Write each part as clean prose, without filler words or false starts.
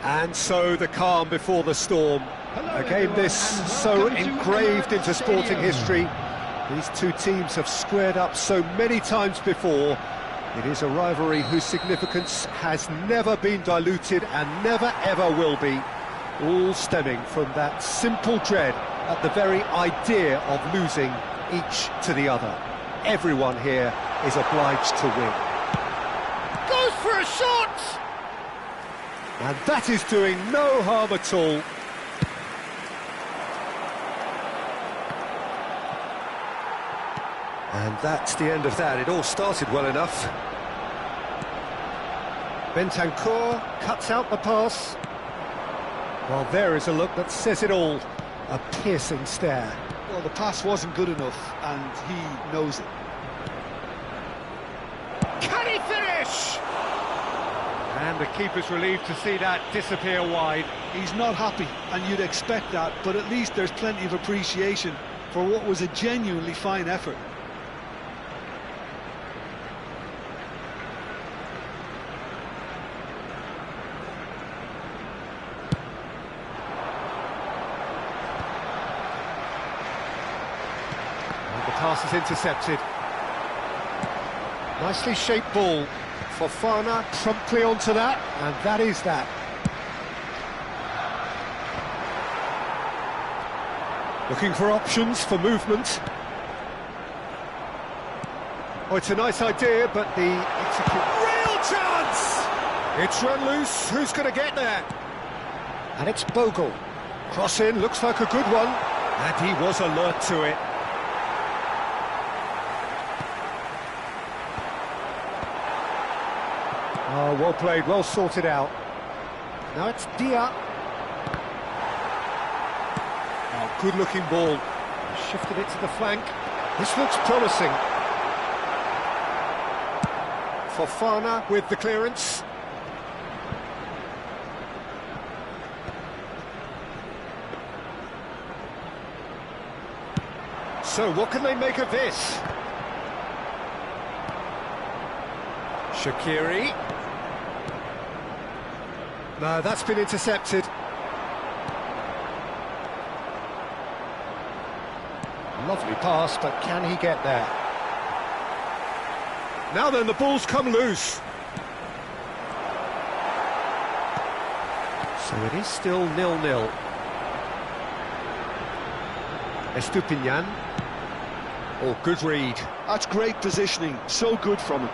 And so the calm before the storm. A game this so engraved into sporting history. These two teams have squared up so many times before. It is a rivalry whose significance has never been diluted and never ever will be. All stemming from that simple dread at the very idea of losing each to the other. Everyone here is obliged to win. Goes for a shot! And that is doing no harm at all. And that's the end of that. It all started well enough. Bentancur cuts out the pass. Well, there is a look that says it all. A piercing stare. Well, the pass wasn't good enough, and he knows it. Can he finish? And the keeper's relieved to see that disappear wide. He's not happy, and you'd expect that, but at least there's plenty of appreciation for what was a genuinely fine effort. The pass is intercepted. Nicely shaped ball. Fofana promptly onto that, and that is that. Looking for options for movement. Oh, it's a nice idea, but the real chance! It's run loose. Who's going to get there? And it's Bogle. Cross in, looks like a good one, and he was alert to it. Oh, well played, well sorted out. Now it's Dia. Oh, good-looking ball. Shifted it to the flank. This looks promising. Fofana with the clearance. So, what can they make of this? Shaqiri. No, that's been intercepted. Lovely pass, but can he get there? Now then, the ball's come loose. So it is still 0-0. Estupinian. Oh, good read. That's great positioning, so good from him.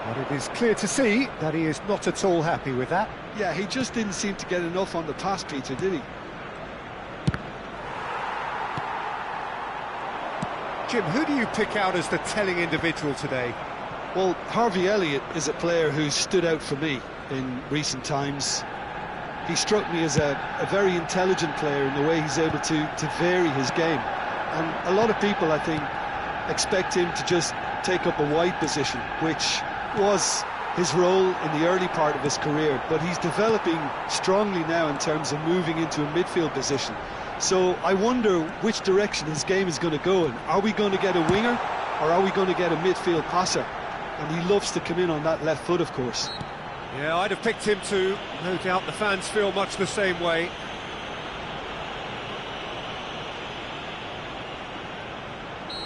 But it is clear to see that he is not at all happy with that. Yeah, he just didn't seem to get enough on the pass, Peter, did he? Jim, who do you pick out as the telling individual today? Well, Harvey Elliott is a player who stood out for me in recent times. He struck me as a very intelligent player in the way he's able to vary his game. And a lot of people, I think, expect him to just take up a wide position, which was his role in the early part of his career, but he's developing strongly now in terms of moving into a midfield position. So I wonder which direction his game is going to go in. Are we going to get a winger, or are we going to get a midfield passer? And he loves to come in on that left foot, of course. Yeah, I'd have picked him too. No doubt the fans feel much the same way.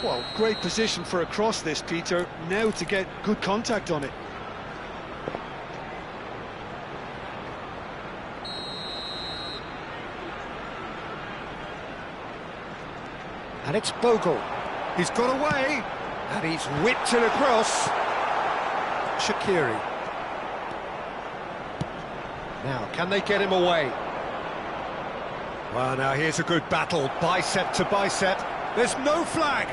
Well, great position for a cross this, Peter. Now to get good contact on it. And it's Bogle. He's got away, and he's whipped it across. Shaqiri. Now, can they get him away? Well, now here's a good battle, bicep to bicep. There's no flag.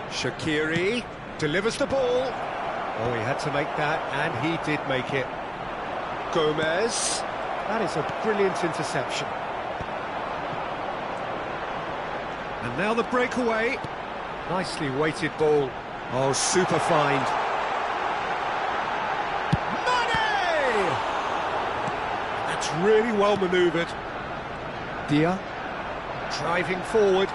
Shaqiri delivers the ball. Oh, he had to make that, and he did make it. Gomez. That is a brilliant interception. And now the breakaway. Nicely weighted ball. Oh, super find. Money! That's really well manoeuvred. Dia driving forward.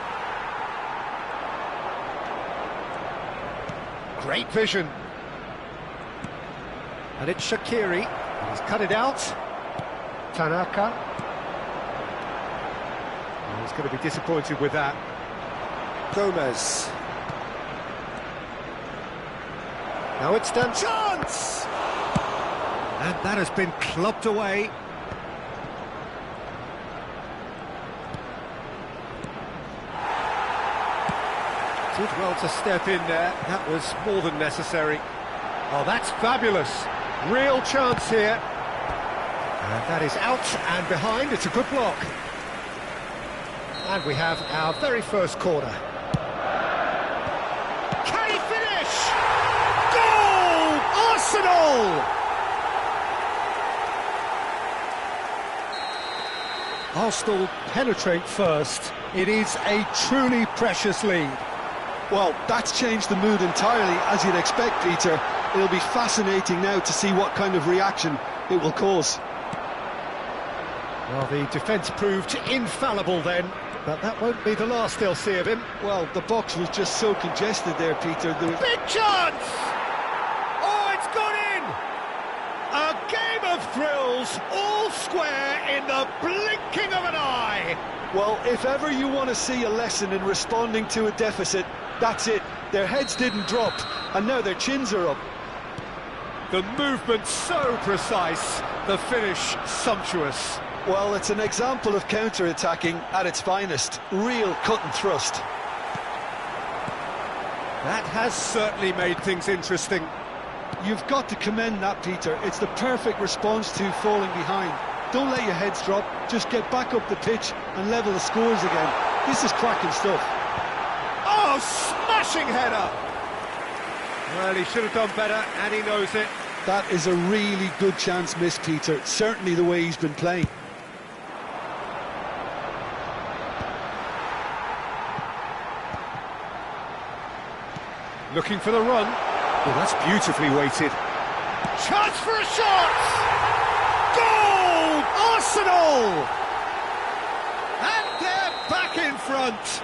Great vision. And it's Shaqiri. He's cut it out. Tanaka. Oh, he's going to be disappointed with that. Gomez. Now it's done. Chance! And that has been clubbed away. Did well to step in there. That was more than necessary. Oh, that's fabulous. Real chance here. And that is out and behind. It's a good block. And we have our very first corner. Can he finish? Goal! Arsenal! Arsenal penetrate first. It is a truly precious lead. Well, that's changed the mood entirely, as you'd expect, Peter. It'll be fascinating now to see what kind of reaction it will cause. Well, the defence proved infallible then, but that won't be the last they'll see of him. Well, the box was just so congested there, Peter. Big chance! Oh, it's gone in! A game of thrills, all square in the blinking of an eye. Well, if ever you want to see a lesson in responding to a deficit, that's it. Their heads didn't drop, and now their chins are up. The movement so precise, the finish sumptuous. Well, it's an example of counter-attacking at its finest. Real cut and thrust. That has certainly made things interesting. You've got to commend that, Peter. It's the perfect response to falling behind. Don't let your heads drop, just get back up the pitch and level the scores again. This is cracking stuff. Oh, smashing header! Well, he should have done better, and he knows it. That is a really good chance missed, Peter. Certainly the way he's been playing. Looking for the run. Oh, that's beautifully weighted. Chance for a shot! Goal! Arsenal! And they're back in front.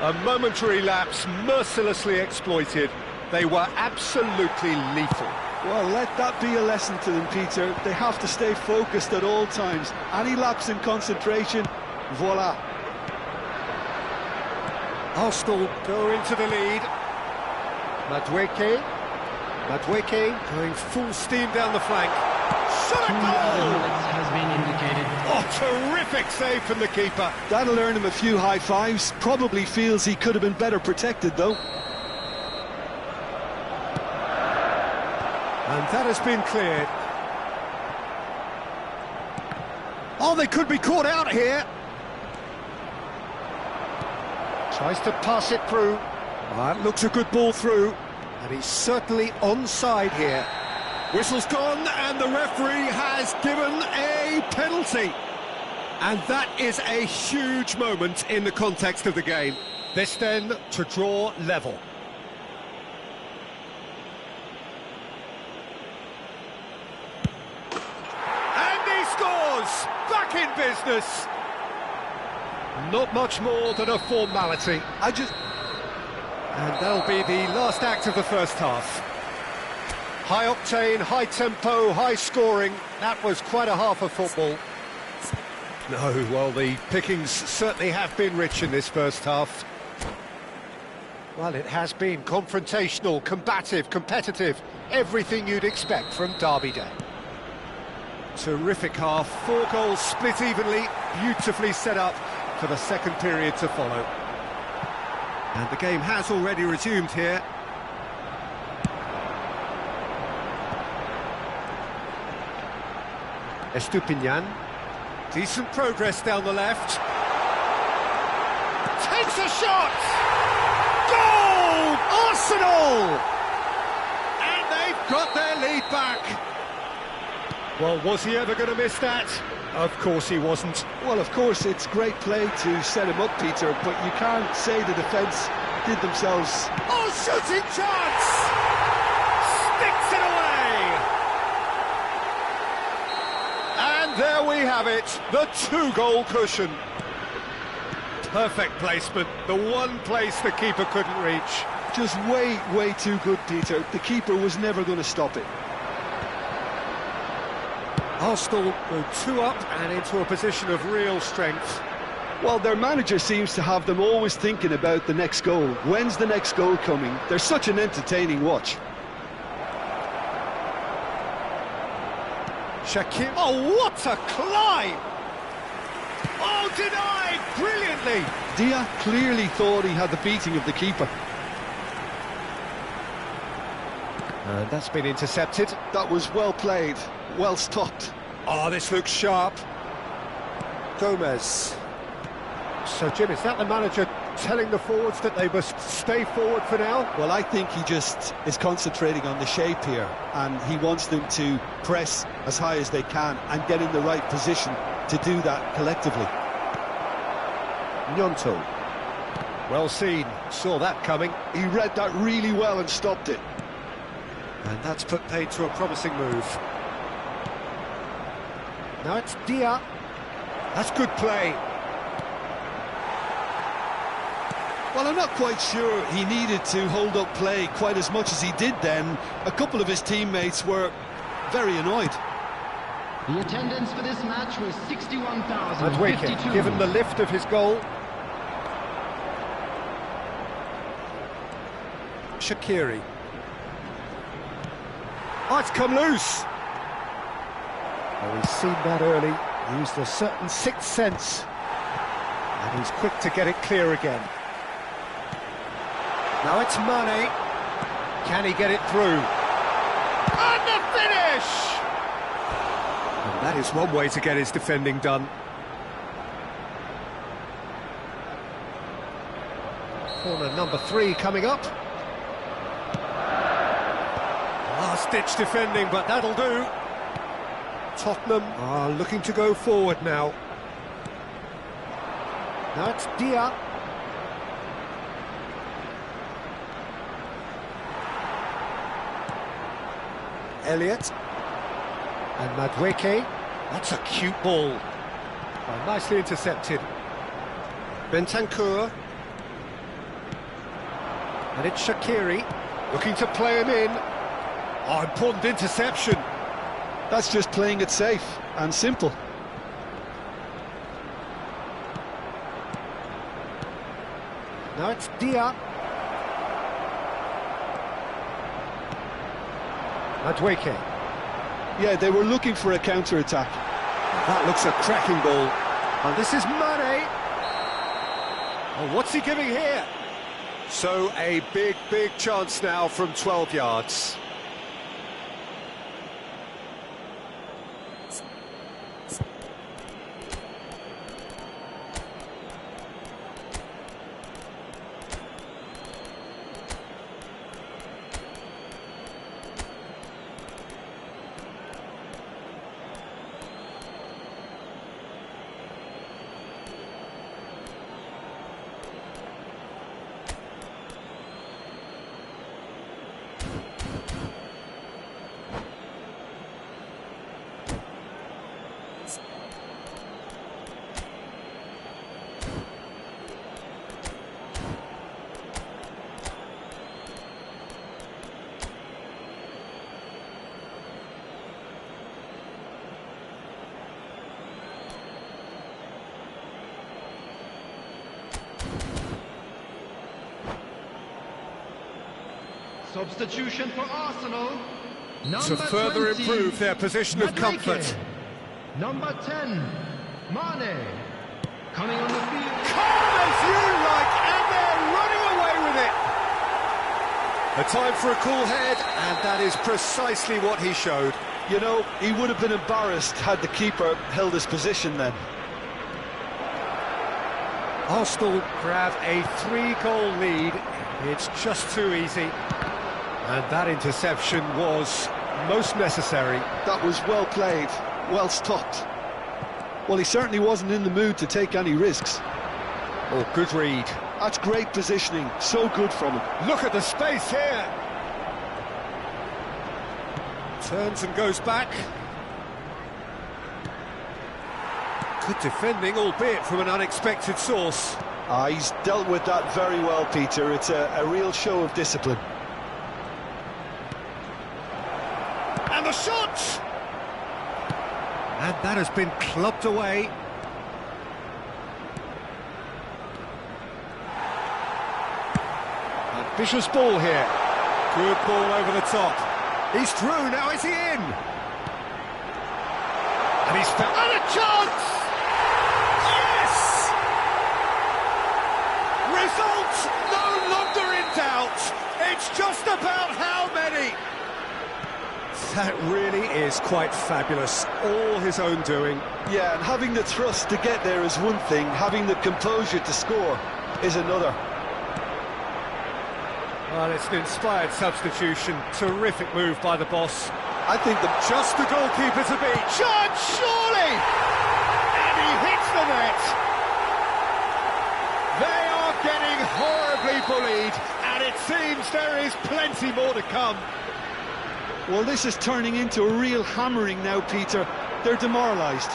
A momentary lapse mercilessly exploited. They were absolutely lethal. Well, let that be a lesson to them, Peter. They have to stay focused at all times. Any lapse in concentration, voila. Arsenal go into the lead. Madueke going full steam down the flank. Shot a goal! Has been indicated. Oh, terrific save from the keeper. That'll earn him a few high fives. Probably feels he could have been better protected, though. And that has been cleared. Oh, they could be caught out here. Tries to pass it through. That looks a good ball through. And he's certainly onside here. Whistle's gone, and the referee has given a penalty. And that is a huge moment in the context of the game. This then to draw level. And he scores! Back in business! Not much more than a formality. And that'll be the last act of the first half. High octane, high tempo, high scoring. That was quite a half of football. No, well, the pickings certainly have been rich in this first half. Well, it has been confrontational, combative, competitive. Everything you'd expect from Derby Day. Terrific half. 4 goals split evenly, beautifully set up for the second period to follow. And the game has already resumed here. Estupinian. Decent progress down the left. Takes a shot! Goal! Arsenal! And they've got their lead back. Well, was he ever going to miss that? Of course he wasn't. Well, of course, it's great play to set him up, Peter, but you can't say the defence did themselves... Oh, shooting chance! Sticks it away! And there we have it, the 2-goal cushion. Perfect placement, the one place the keeper couldn't reach. Just way too good, Peter. The keeper was never going to stop it. Arsenal go 2 up and into a position of real strength. Well, their manager seems to have them always thinking about the next goal. When's the next goal coming? They're such an entertaining watch. Shakir. Oh, what a climb! Oh, denied brilliantly! Dia clearly thought he had the beating of the keeper. And that's been intercepted. That was well played, well stopped. Oh, this looks sharp. Gomez. So, Jim, is that the manager telling the forwards that they must stay forward for now? Well, I think he just is concentrating on the shape here, and he wants them to press as high as they can and get in the right position to do that collectively. Gnonto. Well seen, saw that coming. He read that really well and stopped it. And that's put paid to a promising move. Now it's Dia. That's good play. Well, I'm not quite sure he needed to hold up play quite as much as he did then. A couple of his teammates were very annoyed. The attendance for this match was 61,052. Madweke, given the lift of his goal. Shaqiri. Oh, it's come loose. Oh, he's seen that early. Used a certain sixth sense. And he's quick to get it clear again. Now it's Mane. Can he get it through? And the finish! And that is one way to get his defending done. Corner number 3 coming up. Last-ditch defending, but that'll do. Tottenham are looking to go forward now. Now it's Dia. Elliott. And Madweke. That's a cute ball. Oh, nicely intercepted. Bentancur. And it's Shaqiri. Looking to play him in. Oh, important interception. That's just playing it safe and simple. Now it's Dia. Madweke. Yeah, they were looking for a counter-attack. That looks a cracking ball. And this is Mane. Oh, what's he giving here? So a big chance now from 12 yards. Substitution for Arsenal. To further improve their position of comfort. Number 10, Mane. Coming on the field. Calm as you like, and they're running away with it. A time for a cool head, and that is precisely what he showed. You know, he would have been embarrassed had the keeper held his position then. Arsenal grab a 3-goal lead. It's just too easy. And that interception was most necessary. That was well played, well stopped. Well, he certainly wasn't in the mood to take any risks. Oh, good read. That's great positioning, so good from him. Look at the space here. Turns and goes back. Good defending, albeit from an unexpected source. He's dealt with that very well, Peter. It's a real show of discipline. And the shot! And that has been clubbed away. Ambitious ball here. Good ball over the top. He's through, now is he in? And he's found a chance! Yes! Result no longer in doubt. It's just about how many. That really is quite fabulous. All his own doing. Yeah, and having the thrust to get there is one thing, having the composure to score is another. Well, it's an inspired substitution. Terrific move by the boss. I think just the goalkeeper to beat. Chance, surely! And he hits the net. They are getting horribly bullied, and it seems there is plenty more to come. Well, this is turning into a real hammering now, Peter. They're demoralised.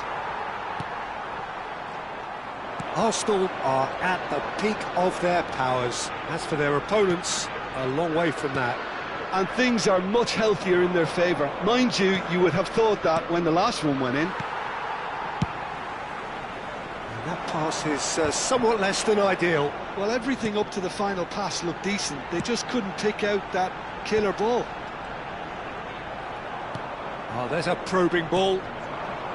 Arsenal are at the peak of their powers. As for their opponents, a long way from that. And things are much healthier in their favour. Mind you, you would have thought that when the last one went in. And that pass is somewhat less than ideal. Well, everything up to the final pass looked decent. They just couldn't pick out that killer ball. Oh, there's a probing ball.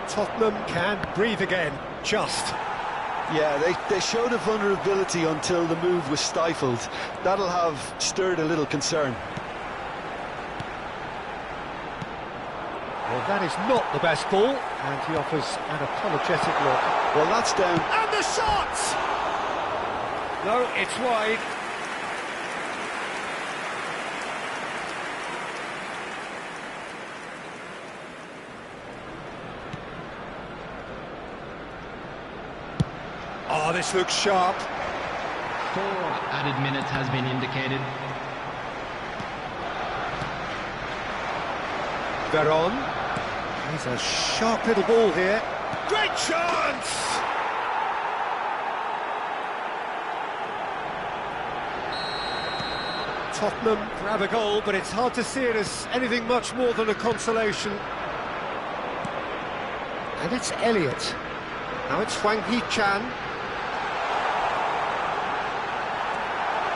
Tottenham can breathe again, just. Yeah, they showed a vulnerability until the move was stifled. That'll have stirred a little concern. Well, that is not the best ball, and he offers an apologetic look. Well, that's down. And the shot! No, it's wide. Oh, this looks sharp. 4 added minutes has been indicated. Veron. He's a sharp little ball here. Great chance! Tottenham grab a goal, but it's hard to see it as anything much more than a consolation. And it's Elliott. Now it's Hwang Hee-chan.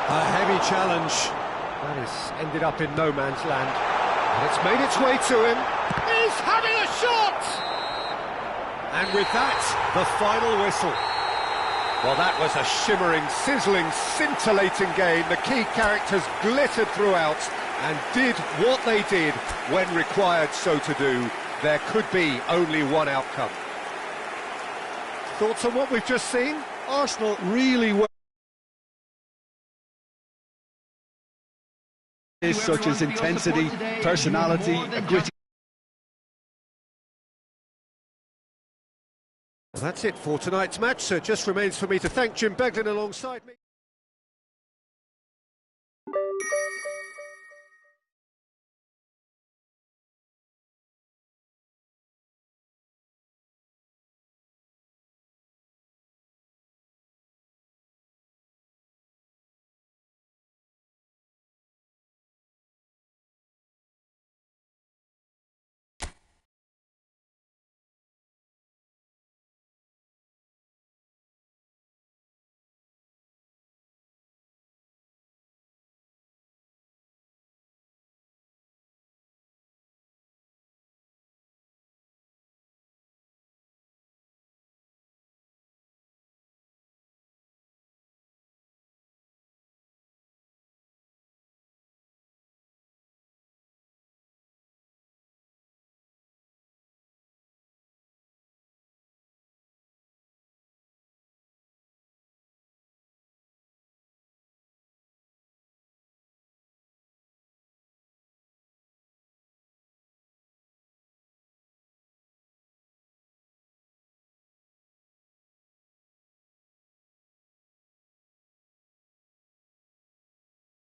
A heavy challenge. That has ended up in no man's land. And it's made its way to him. He's having a shot! And with that, the final whistle. Well, that was a shimmering, sizzling, scintillating game. The key characters glittered throughout and did what they did when required so to do. There could be only one outcome. Thoughts on what we've just seen? Arsenal really were. Such as intensity, personality, a gritty. Well, that's it for tonight's match, so it just remains for me to thank Jim Beglin alongside me.